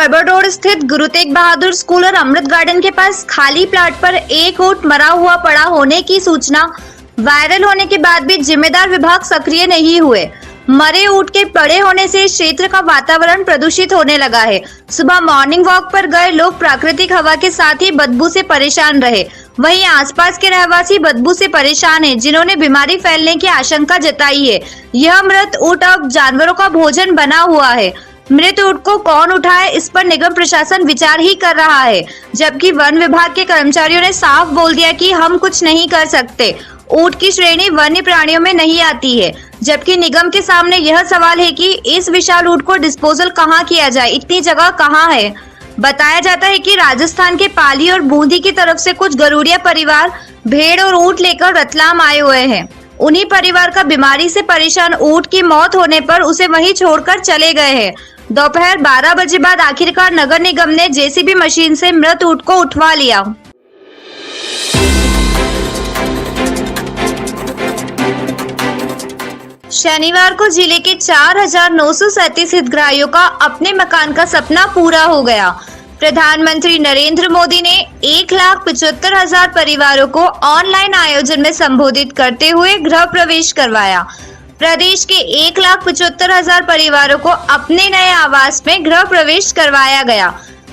बर्बर रोड स्थित गुरु तेग बहादुर स्कूल और अमृत गार्डन के पास खाली प्लाट पर एक ऊंट मरा हुआ पड़ा होने की सूचना वायरल होने के बाद भी जिम्मेदार विभाग सक्रिय नहीं हुए। मरे ऊंट के पड़े होने से इस क्षेत्र का वातावरण प्रदूषित होने लगा है। सुबह मॉर्निंग वॉक पर गए लोग प्राकृतिक हवा के साथ ही बदबू से परेशान रहे। वहीं आसपास के रहवासी बदबू से परेशान हैं, जिन्होंने बीमारी फैलने की आशंका जताई है। यह मृत ऊंट अब जानवरों का भोजन बना हुआ है। मृत ऊंट को कौन उठाए, इस पर निगम प्रशासन विचार ही कर रहा है, जबकि वन विभाग के कर्मचारियों ने साफ बोल दिया कि हम कुछ नहीं कर सकते। ऊंट की श्रेणी वन्य प्राणियों में नहीं आती है, जबकि निगम के सामने यह सवाल है कि इस विशाल ऊंट को डिस्पोजल कहां किया जाए, इतनी जगह कहां है। बताया जाता है कि राजस्थान के पाली और बूंदी की तरफ से कुछ गरुड़िया परिवार भेड़ और ऊंट लेकर रतलाम आए हुए हैं। उन्हीं परिवार का बीमारी से परेशान ऊंट की मौत होने पर उसे वहीं छोड़कर चले गए हैं। दोपहर 12 बजे बाद आखिरकार नगर निगम ने जेसीबी मशीन से मृत ऊंट को उठवा लिया। शनिवार को जिले के 4,937 हितग्राहियों का अपने मकान का सपना पूरा हो गया। प्रधानमंत्री नरेंद्र मोदी ने 1,75,000 परिवारों को ऑनलाइन आयोजन में संबोधित करते हुए गृह प्रवेश करवाया। प्रदेश के 1,75,000 परिवारों को अपने नए आवास में गृह प्रवेश करवाया गया।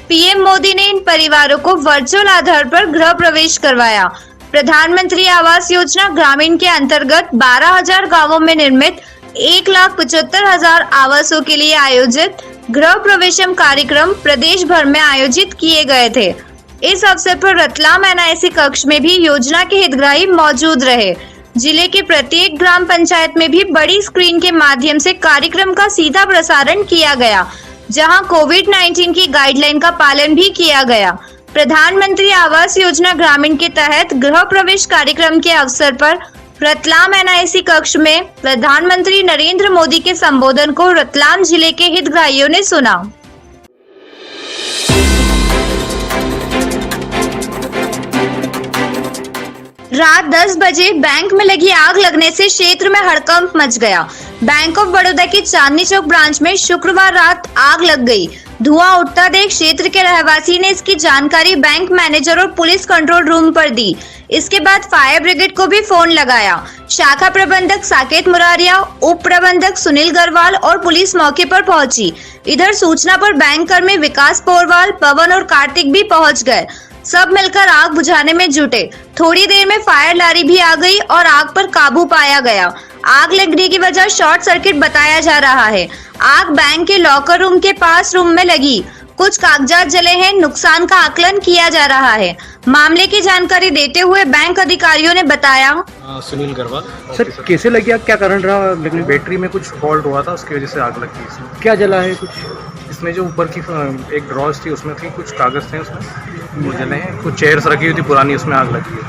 पीएम मोदी ने इन परिवारों को वर्चुअल आधार पर गृह प्रवेश करवाया। प्रधानमंत्री आवास योजना ग्रामीण के अंतर्गत 12,000 गांवों में निर्मित 1,75,000 आवासों के लिए आयोजित गृह प्रवेशम कार्यक्रम प्रदेश भर में आयोजित किए गए थे। इस अवसर पर रतलाम एनआईसी कक्ष में भी योजना के हितग्राही मौजूद रहे। जिले के प्रत्येक ग्राम पंचायत में भी बड़ी स्क्रीन के माध्यम से कार्यक्रम का सीधा प्रसारण किया गया, जहां कोविड-19 की गाइडलाइन का पालन भी किया गया। प्रधानमंत्री आवास योजना ग्रामीण के तहत गृह प्रवेश कार्यक्रम के अवसर पर रतलाम एनआईसी कक्ष में प्रधानमंत्री नरेंद्र मोदी के संबोधन को रतलाम जिले के हितग्राहियों ने सुना। रात 10 बजे बैंक में लगी आग लगने से क्षेत्र में हड़कंप मच गया। बैंक ऑफ बड़ौदा की चांदनी चौक ब्रांच में शुक्रवार रात आग लग गई। धुआं उठता देख क्षेत्र के रहवासी ने इसकी जानकारी बैंक मैनेजर और पुलिस कंट्रोल रूम पर दी। इसके बाद फायर ब्रिगेड को भी फोन लगाया। शाखा प्रबंधक साकेत मुरारिया, उप प्रबंधक सुनील गरवाल और पुलिस मौके पर पहुंची। इधर सूचना पर बैंक कर्मी विकास पोरवाल, पवन और कार्तिक भी पहुंच गए। सब मिलकर आग बुझाने में जुटे। थोड़ी देर में फायर लारी भी आ गई और आग पर काबू पाया गया। आग लगने की वजह शॉर्ट सर्किट बताया जा रहा है। आग बैंक के लॉकर रूम के पास रूम में लगी। कुछ कागजात जले हैं, नुकसान का आकलन किया जा रहा है। मामले की जानकारी देते हुए बैंक अधिकारियों ने बताया, सुनील गरवाल सर, कैसे लगी आग, क्या कारण रहा? लेकिन बैटरी में कुछ फॉल्ट हुआ था, उसकी वजह से आग लगी। इसमें क्या जला है? कुछ इसमें जो ऊपर की एक ड्रॉज थी उसमें थी कुछ कागज थे, उसमें वो जले हैं। कुछ चेयर्स रखी हुई थी पुरानी, उसमें आग लगी है।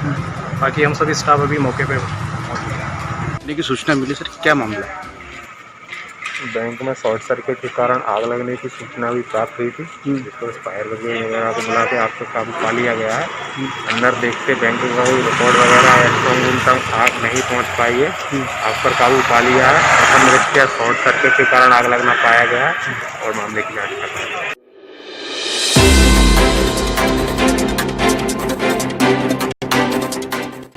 बाकी हम सभी स्टाफ अभी मौके पे। देखिए, सूचना मिली सर, क्या मामला है? बैंक में शॉर्ट सर्किट के कारण आग लगने की सूचना भी प्राप्त हुई थी, जिसको फायर ब्रिगेड वगैरह को बुला के आग पर काबू पा लिया गया है। अंदर देखते बैंक का कोई रिकॉर्ड वगैरह स्ट्रॉन्ग रूम तक आग नहीं पहुंच पाई है। आग पर काबू पा लिया है। असमृत शॉर्ट सर्किट के कारण आग लगना पाया गया है और मामले की जांच कर रहे हैं।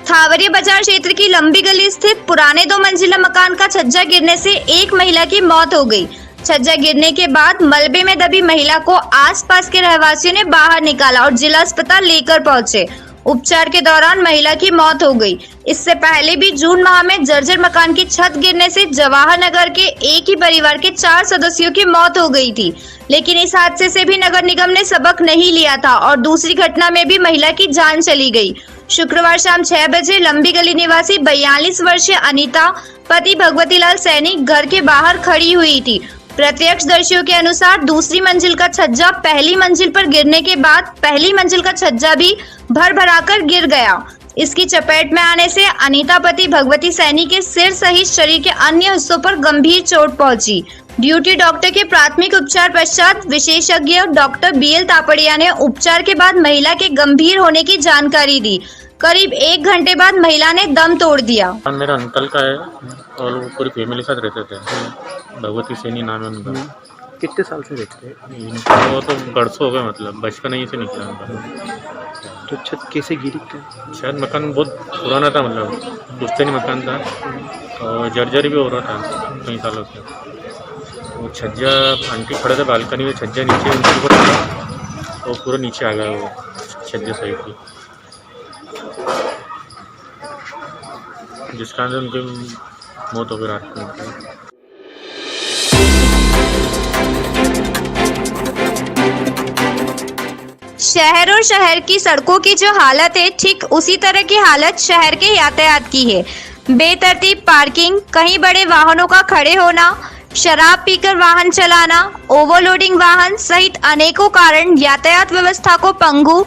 थावरिया बाजार क्षेत्र की लंबी गली स्थित पुराने 2 मंजिला मकान का छज्जा गिरने से एक महिला की मौत हो गई। छज्जा गिरने के बाद मलबे में दबी महिला को आसपास के रहवासियों ने बाहर निकाला और जिला अस्पताल लेकर पहुंचे। उपचार के दौरान महिला की मौत हो गई। इससे पहले भी जून माह में जर्जर मकान की छत गिरने से जवाहर नगर के एक ही परिवार के 4 सदस्यों की मौत हो गई थी, लेकिन इस हादसे से भी नगर निगम ने सबक नहीं लिया था और दूसरी घटना में भी महिला की जान चली गई। शुक्रवार शाम 6 बजे लंबी गली निवासी 42 वर्षीय अनीता पति भगवतीलाल सैनी घर के बाहर खड़ी हुई थी। प्रत्यक्षदर्शियों के अनुसार दूसरी मंजिल का छज्जा पहली मंजिल पर गिरने के बाद पहली मंजिल का छज्जा भी भर-भराकर गिर गया। इसकी चपेट में आने से अनीता पति भगवती सैनी के सिर सहित शरीर के अन्य हिस्सों पर गंभीर चोट पहुंची। ड्यूटी डॉक्टर के प्राथमिक उपचार पश्चात विशेषज्ञ डॉक्टर बीएल तापड़िया ने उपचार के बाद महिला के गंभीर होने की जानकारी दी। करीब 1 घंटे बाद महिला ने दम तोड़ दिया। मेरा अंकल का है और वो पूरी फैमिली साथ रहते थे। भगवती सैनी नाम है उनका। कितने साल से रहते हैं? वो तो बरसों हो गए, मतलब बचपन ही से निकला उनका। तो छत कैसे गिरी क्या? शायद मकान बहुत पुराना था, मतलब पुश्तैनी मकान था और जर्जरी भी हो रहा था कई सालों से। वो छज्जा आंटी खड़े थे बालकनी में, छज्जा नीचे उनके ऊपर था, वो पूरा नीचे आ गया वो छज्जा साइड की, जिस कारण से उनकी मौत हो गई रात को। शहर और शहर की सड़कों की जो हालत है, ठीक उसी तरह की हालत शहर के यातायात की है। बेतरतीब पार्किंग, कहीं बड़े वाहनों का खड़े होना, शराब पीकर वाहन चलाना, ओवरलोडिंग वाहन सहित अनेकों कारण यातायात व्यवस्था को पंगु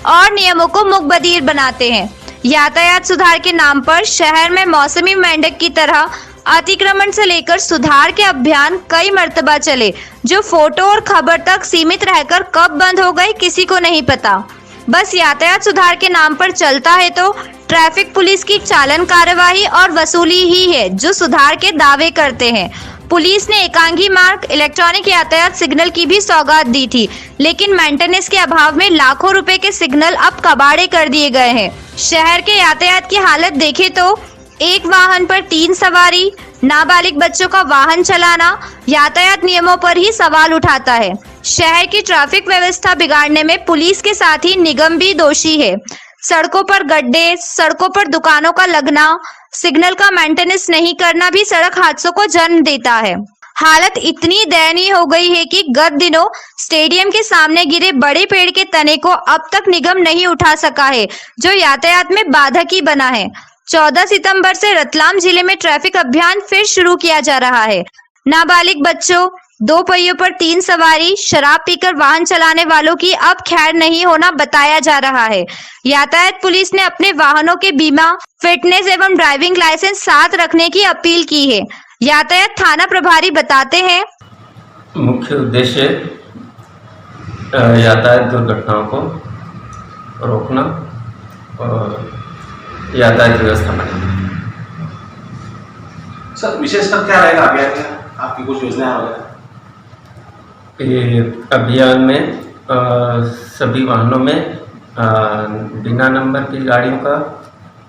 और नियमों को मुकबधीर बनाते हैं। यातायात सुधार के नाम पर शहर में मौसमी मेंढक की तरह अतिक्रमण से लेकर सुधार के अभियान कई मर्तबा चले, जो फोटो और खबर तक सीमित रहकर कब बंद हो गए किसी को नहीं पता। बस यातायात सुधार के नाम पर चलता है तो ट्रैफिक पुलिस की चालन कार्यवाही और वसूली ही है जो सुधार के दावे करते हैं। पुलिस ने एकांगी मार्ग, इलेक्ट्रॉनिक यातायात सिग्नल की भी सौगात दी थी, लेकिन मेंटेनेंस के अभाव में लाखों रुपए के सिग्नल अब कबाड़े कर दिए गए हैं। शहर के यातायात की हालत देखें तो एक वाहन पर 3 सवारी, नाबालिग बच्चों का वाहन चलाना यातायात नियमों पर ही सवाल उठाता है। शहर की ट्रैफिक व्यवस्था बिगाड़ने में पुलिस के साथ ही निगम भी दोषी है। सड़कों पर गड्ढे, सड़कों पर दुकानों का लगना, सिग्नल का मेंटेनेंस नहीं करना भी सड़क हादसों को जन्म देता है। हालत इतनी दयनीय हो गई है कि गत दिनों स्टेडियम के सामने गिरे बड़े पेड़ के तने को अब तक निगम नहीं उठा सका है, जो यातायात में बाधक ही बना है। 14 सितंबर से रतलाम जिले में ट्रैफिक अभियान फिर शुरू किया जा रहा है। नाबालिग बच्चों, 2 पहियों पर 3 सवारी, शराब पीकर वाहन चलाने वालों की अब खैर नहीं होना बताया जा रहा है। यातायात पुलिस ने अपने वाहनों के बीमा, फिटनेस एवं ड्राइविंग लाइसेंस साथ रखने की अपील की है। यातायात थाना प्रभारी बताते हैं, मुख्य उद्देश्य यातायात दुर्घटनाओं को रोकना और यातायात व्यवस्था बनाना। सर, विशेषकर क्या रहेगा अभियान में? आपकी कुछ योजनाएं वगैरह? ये अभियान में सभी वाहनों में बिना नंबर की गाड़ियों का,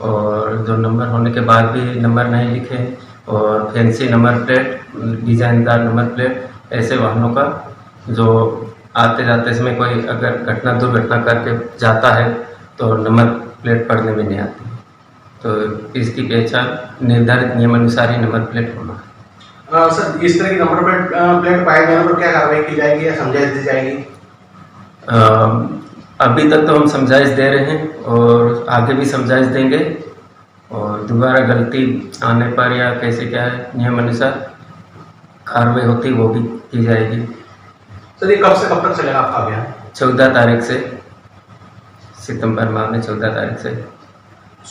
और जो नंबर होने के बाद भी नंबर नहीं लिखे, और फैंसी नंबर प्लेट, डिजाइनदार नंबर प्लेट, ऐसे वाहनों का जो आते जाते समय कोई अगर दुर्घटना करके जाता है तो नंबर प्लेट पढ़ने में नहीं आती, तो इसकी पहचान निर्धारित नियमानुसार ही नंबर प्लेट होना। सर, इस तरह की नंबर प्लेट पाए जाने पर क्या कार्रवाई की जाएगी या समझाइश दी जाएगी? अभी तक तो हम समझाइश दे रहे हैं और आगे भी समझाइश देंगे, और दोबारा गलती आने पर या कैसे क्या है नियम अनुसार कार्रवाई होती वो भी की जाएगी। सर, ये कब से कब तक चलेगा आपका अभियान? 14 तारीख से, सितंबर माह में 14 तारीख से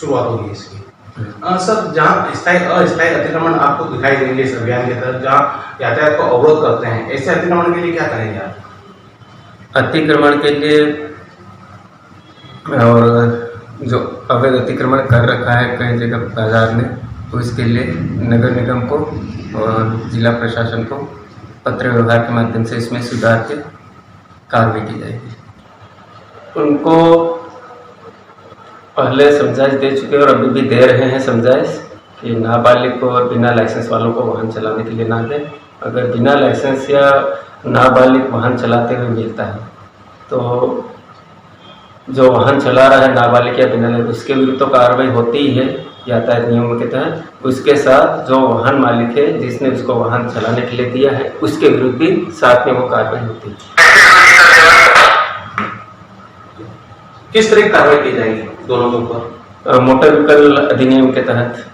शुरुआत होगी इसकी। सर, जहाँ स्थायी अस्थायी अतिक्रमण आपको दिखाई देंगे इस अभियान के तहत, जहाँ यातायात को अवरोध करते हैं, ऐसे अतिक्रमण के लिए क्या करेंगे आप? अतिक्रमण के लिए, और जो अवैध अतिक्रमण कर रखा है कई जगह बाजार में, तो इसके लिए नगर निगम को और जिला प्रशासन को पत्र व्यवहार के माध्यम से इसमें सुधार के कार्रवाई की जाएगी। उनको पहले समझाइश दे चुके और अभी भी दे रहे हैं समझाइश कि नाबालिग को और बिना लाइसेंस वालों को वाहन चलाने के लिए ना दें। अगर बिना लाइसेंस या नाबालिग वाहन चलाते हुए मिलता है तो जो वाहन चला रहा है नाबालिग या बिना लाइसेंस, उसके विरुद्ध तो कार्रवाई होती ही है यातायात नियमों के तहत। उसके साथ जो वाहन मालिक है जिसने उसको वाहन चलाने के लिए दिया है, उसके विरुद्ध भी साथ में वो कार्रवाई होती है। किस तरह की कार्रवाई की जाएगी दोनों के ऊपर? मोटर व्हीकल अधिनियम के तहत।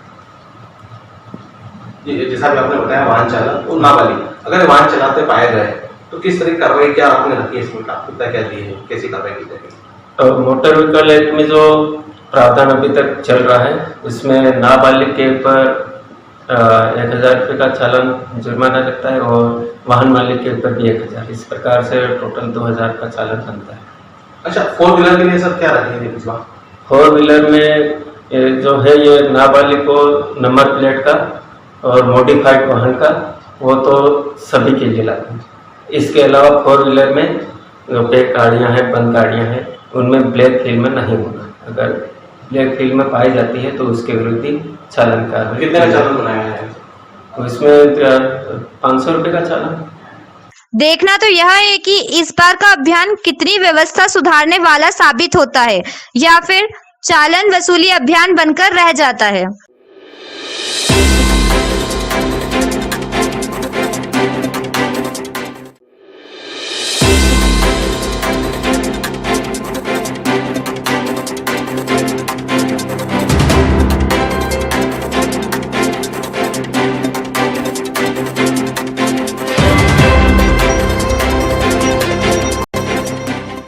जैसा भी आपने बताया, वाहन चालक और नाबालिग अगर वाहन चलाते पाए गए तो किस तरह की कार्रवाई क्या आपने रखी है, इसमें प्राथमिकता क्या दी है, कैसी कार्रवाई की जाएगी? मोटर व्हीकल एक्ट में जो प्रावधान अभी तक चल रहा है उसमें नाबालिग के ऊपर 1000 रुपये का चालान जुर्माना लगता है और वाहन मालिक के ऊपर भी 1000। इस प्रकार से टोटल 2000 का चालान बनता है। अच्छा, 4 व्हीलर के लिए सब क्या रखेंगे पिछला? 4 व्हीलर में जो है ये नाबालिग को नंबर प्लेट का और मॉडिफाइड वाहन का, वो तो सभी के लिए लागू है। इसके अलावा 4 व्हीलर में जो पैक गाड़ियाँ हैं, बंद गाड़ियाँ हैं, उनमें ब्लैक फिल्म नहीं होगा। अगर ब्लैक फिल्म पाई जाती है तो उसके विरुद्ध ही चालान कार्रवाई। कितने का चालान बनाया है? तो इसमें 500 रुपये का चालान। देखना तो यह है कि इस बार का अभियान कितनी व्यवस्था सुधारने वाला साबित होता है या फिर चालान वसूली अभियान बनकर रह जाता है।